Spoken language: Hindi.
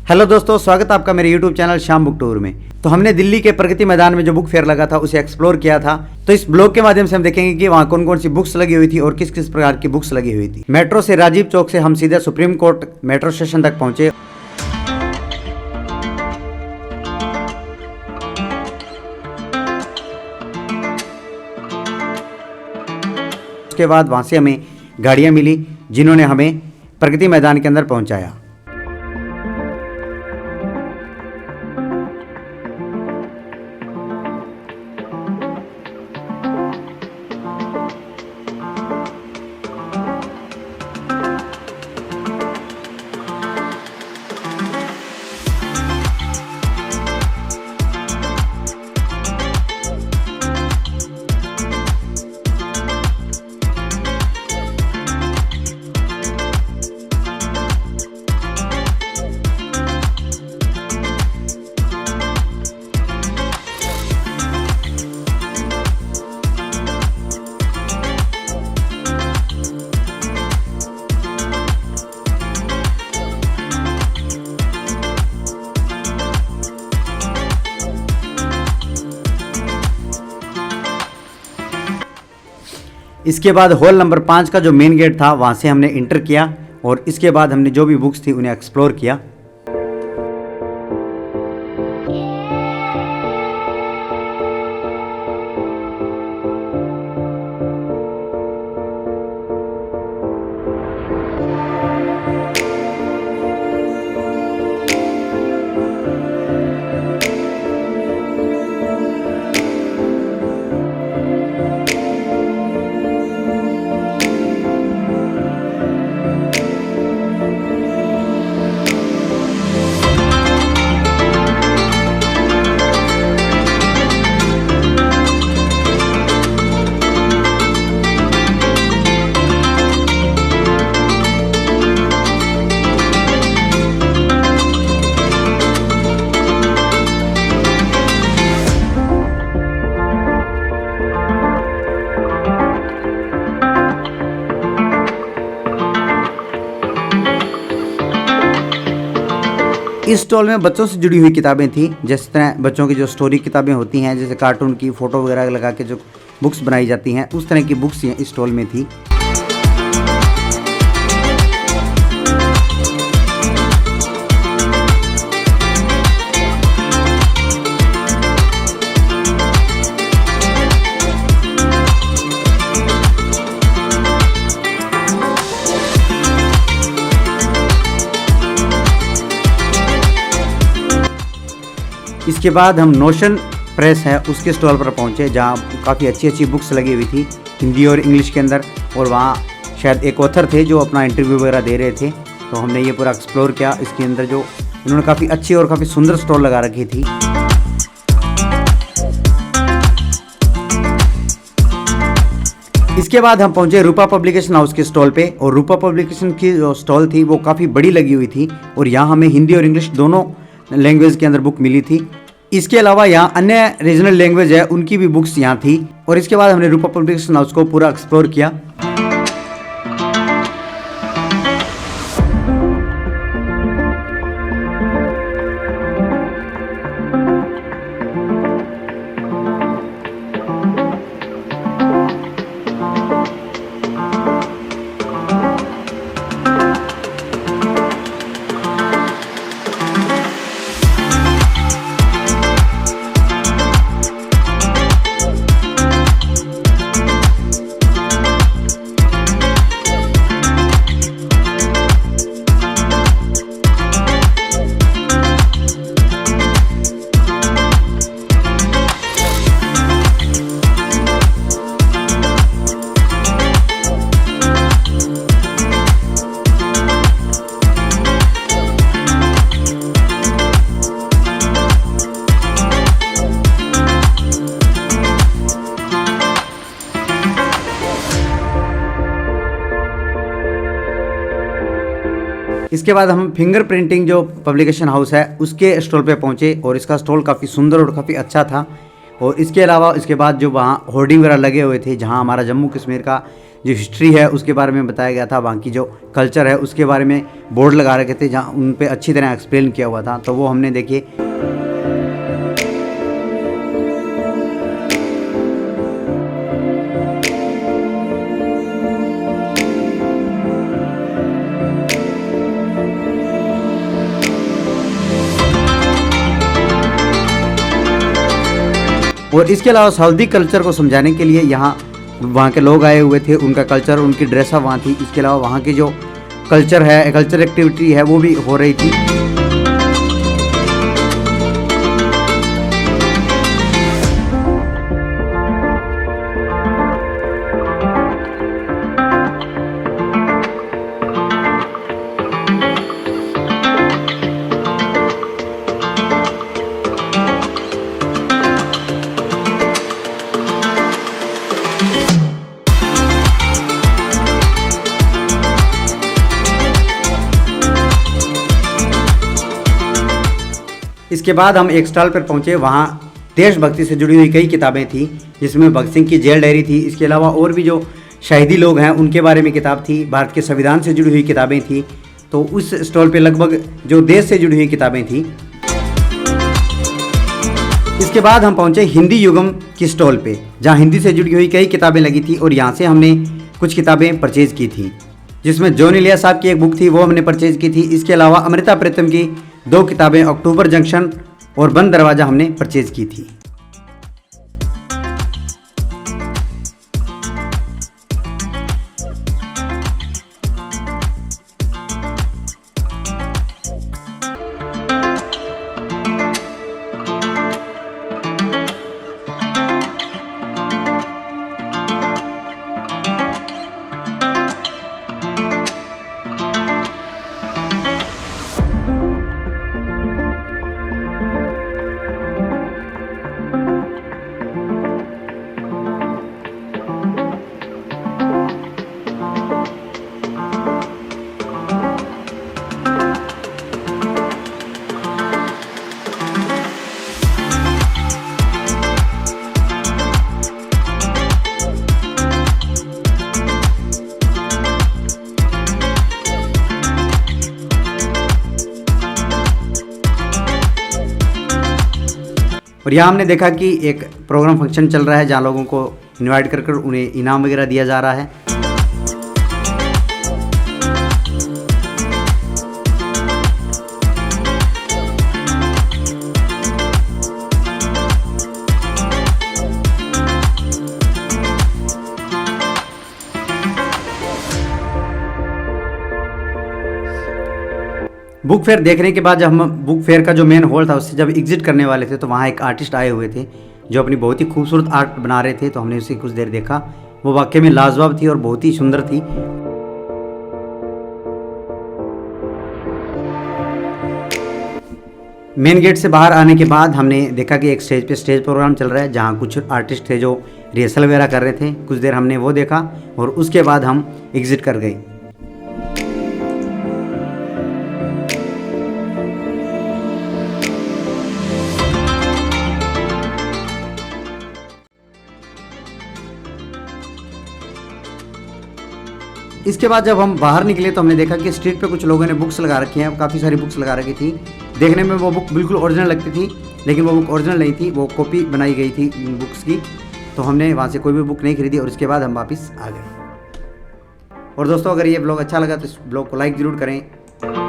हेलो दोस्तों, स्वागत है आपका मेरे YouTube channel Shyam book tour में। तो हमने दिल्ली के प्रगति मैदान में जो बुक फेयर लगा था उसे एक्सप्लोर किया था। तो इस ब्लॉग के माध्यम से हम देखेंगे कि वहाँ कौन कौन सी बुक्स लगी हुई थी और किस किस प्रकार की बुक्स लगी हुई थी। मेट्रो से राजीव चौक से हम सीधे सुप्रीम कोर्ट मेट्रो स्टेशन तक पहुंचे। उसके बाद वहाँ से हमें गाड़ियाँ मिली जिन्होंने हमें प्रगति मैदान के अंदर पहुँचाया। इसके बाद हॉल नंबर 5 का जो मेन गेट था वहाँ से हमने इंटर किया और इसके बाद हमने जो भी बुक्स थी उन्हें एक्सप्लोर किया। इस स्टॉल में बच्चों से जुड़ी हुई किताबें थी, जिस तरह बच्चों की जो स्टोरी किताबें होती हैं, जैसे कार्टून की फ़ोटो वगैरह लगा के जो बुक्स बनाई जाती हैं, उस तरह की बुक्स इस स्टॉल में थी। इसके बाद हम नोशन प्रेस है उसके स्टॉल पर पहुंचे, जहां काफ़ी अच्छी अच्छी बुक्स लगी हुई थी हिंदी और इंग्लिश के अंदर, और वहां शायद एक ऑथर थे जो अपना इंटरव्यू वगैरह दे रहे थे। तो हमने ये पूरा एक्सप्लोर किया। इसके अंदर जो इन्होंने काफ़ी अच्छी और काफ़ी सुंदर स्टॉल लगा रखी थी। इसके बाद हम पहुंचे रूपा पब्लिकेशन हाउस के स्टॉल पे, और रूपा पब्लिकेशन की जो स्टॉल थी वो काफ़ी बड़ी लगी हुई थी और यहाँ हमें हिंदी और इंग्लिश दोनों लैंग्वेज के अंदर बुक मिली थी। इसके अलावा यहाँ अन्य रीजनल लैंग्वेज है उनकी भी बुक्स यहाँ थी। और इसके बाद हमने रूपा पब्लिकेशन हाउस को पूरा एक्सप्लोर किया। इसके बाद हम फिंगर प्रिंटिंग जो पब्लिकेशन हाउस है उसके स्टॉल पे पहुंचे और इसका स्टॉल काफ़ी सुंदर और काफ़ी अच्छा था। और इसके अलावा इसके बाद जो वहाँ होर्डिंग वगैरह लगे हुए थे, जहाँ हमारा जम्मू कश्मीर का जो हिस्ट्री है उसके बारे में बताया गया था, वहाँ की जो कल्चर है उसके बारे में बोर्ड लगा रखे थे, जहाँ उन पे अच्छी तरह एक्सप्लेन किया हुआ था, तो वो हमने देखिए। और इसके अलावा सऊदी कल्चर को समझाने के लिए यहाँ वहाँ के लोग आए हुए थे, उनका कल्चर, उनकी ड्रेसअप वहाँ थी। इसके अलावा वहाँ की जो कल्चर है, कल्चर एक्टिविटी है, वो भी हो रही थी। इसके बाद हम एक स्टॉल पर पहुंचे, वहाँ देशभक्ति से जुड़ी हुई कई किताबें थी, जिसमें भगत सिंह की जेल डायरी थी। इसके अलावा और भी जो शहीदी लोग हैं उनके बारे में किताब थी, भारत के संविधान से जुड़ी हुई किताबें थी। तो उस स्टॉल पे लगभग जो देश से जुड़ी हुई किताबें थी। इसके बाद हम पहुंचे हिंदी युगम की स्टॉल पे, जहाँ हिंदी से जुड़ी हुई कई किताबें लगी थी, और यहाँ से हमने कुछ किताबें परचेज की थी, जिसमें जॉन इलिया साहब की एक बुक थी, वो हमने परचेज की थी। इसके अलावा अमृता प्रीतम की 2 किताबें, अक्टूबर जंक्शन और बंद दरवाज़ा, हमने परचेज की थी। और यहाँ हमने देखा कि एक प्रोग्राम फंक्शन चल रहा है, जहाँ लोगों को इनवाइट कर उन्हें इनाम वगैरह दिया जा रहा है। बुक फेयर देखने के बाद जब हम बुक फेयर का जो मेन हॉल था उससे जब एग्जिट करने वाले थे, तो वहाँ एक आर्टिस्ट आए हुए थे जो अपनी बहुत ही खूबसूरत आर्ट बना रहे थे। तो हमने उसे कुछ देर देखा, वो वाकई में लाजवाब थी और बहुत ही सुंदर थी। मेन गेट से बाहर आने के बाद हमने देखा कि एक स्टेज पे स्टेज प्रोग्राम चल रहा है, जहाँ कुछ आर्टिस्ट थे जो रिहर्सल वगैरह कर रहे थे। कुछ देर हमने वो देखा और उसके बाद हम एग्जिट कर गए। इसके बाद जब हम बाहर निकले तो हमने देखा कि स्ट्रीट पे कुछ लोगों ने बुक्स लगा रखी हैं, काफ़ी सारी बुक्स लगा रखी थी। देखने में वो बुक बिल्कुल ओरिजिनल लगती थी, लेकिन वो बुक ओरिजिनल नहीं थी, वो कॉपी बनाई गई थी बुक्स की। तो हमने वहाँ से कोई भी बुक नहीं खरीदी और उसके बाद हम वापस आ गए। और दोस्तों, अगर ये ब्लॉग अच्छा लगा तो इस ब्लॉग को लाइक ज़रूर करें।